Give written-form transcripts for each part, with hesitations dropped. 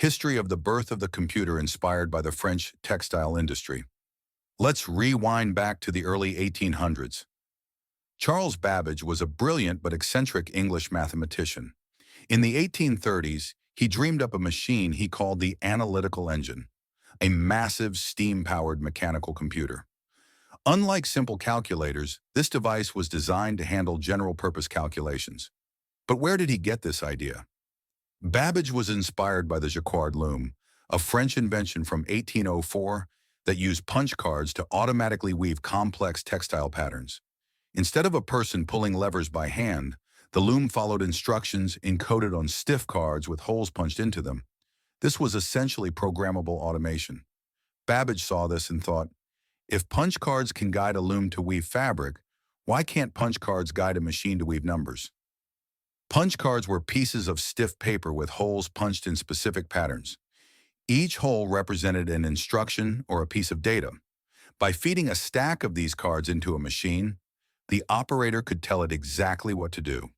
History of the birth of the computer inspired by the French textile industry. Let's rewind back to the early 1800s. Charles Babbage was a brilliant but eccentric English mathematician. In the 1830s, he dreamed up a machine he called the analytical engine, a massive steam-powered mechanical computer. Unlike simple calculators, this device was designed to handle general-purpose calculations. But where did he get this idea? Babbage was inspired by the Jacquard loom, a French invention from 1804 that used punch cards to automatically weave complex textile patterns. Instead of a person pulling levers by hand, the loom followed instructions encoded on stiff cards with holes punched into them. This was essentially programmable automation. Babbage saw this and thought, if punch cards can guide a loom to weave fabric, why can't punch cards guide a machine to weave numbers? Punch cards were pieces of stiff paper with holes punched in specific patterns. Each hole represented an instruction or a piece of data. By feeding a stack of these cards into a machine, the operator could tell it exactly what to do.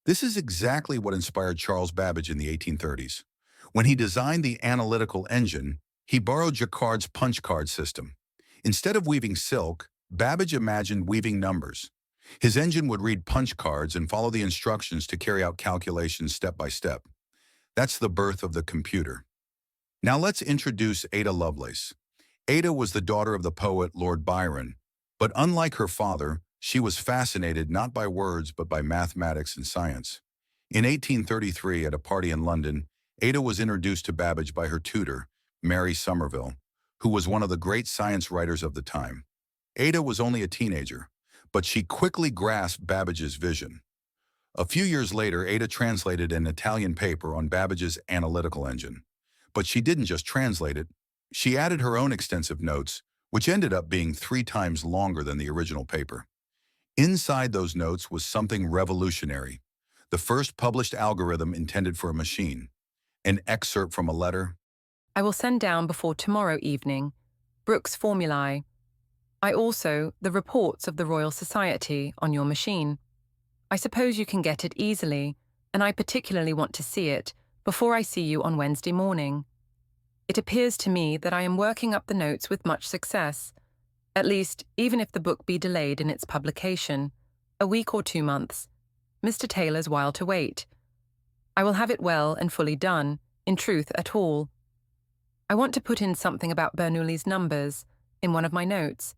This is exactly what inspired Charles Babbage in the 1830s. When he designed the analytical engine, he borrowed Jacquard's punch card system. Instead of weaving silk, Babbage imagined weaving numbers. His engine would read punch cards and follow the instructions to carry out calculations step by step. That's the birth of the computer. Now let's introduce Ada Lovelace. Ada was the daughter of the poet Lord Byron, but unlike her father, she was fascinated not by words but by mathematics and science. In 1833, at a party in London, Ada was introduced to Babbage by her tutor, Mary Somerville, who was one of the great science writers of the time. Ada was only a teenager, but she quickly grasped Babbage's vision. A few years later, Ada translated an Italian paper on Babbage's analytical engine. But she didn't just translate it. She added her own extensive notes, which ended up being 3 times longer than the original paper. Inside those notes was something revolutionary, the first published algorithm intended for a machine. An excerpt from a letter. I will send down before tomorrow evening Brooks' formulae. The reports of the Royal Society on your machine. I suppose you can get it easily, and I particularly want to see it before I see you on Wednesday morning. It appears to me that I am working up the notes with much success, at least even if the book be delayed in its publication, a week or 2 months. Mr. Taylor's while to wait. I will have it well and fully done, in truth at all. I want to put in something about Bernoulli's numbers in one of my notes,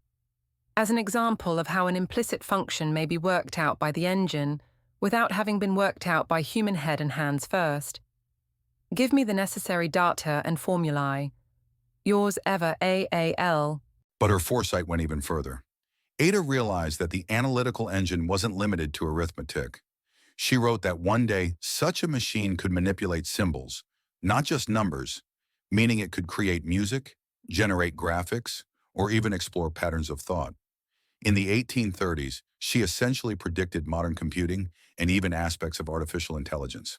as an example of how an implicit function may be worked out by the engine without having been worked out by human head and hands first. Give me the necessary data and formulae. Yours ever, AAL. But her foresight went even further. Ada realized that the analytical engine wasn't limited to arithmetic. She wrote that one day, such a machine could manipulate symbols, not just numbers, meaning it could create music, generate graphics, or even explore patterns of thought. In the 1830s, she essentially predicted modern computing and even aspects of artificial intelligence.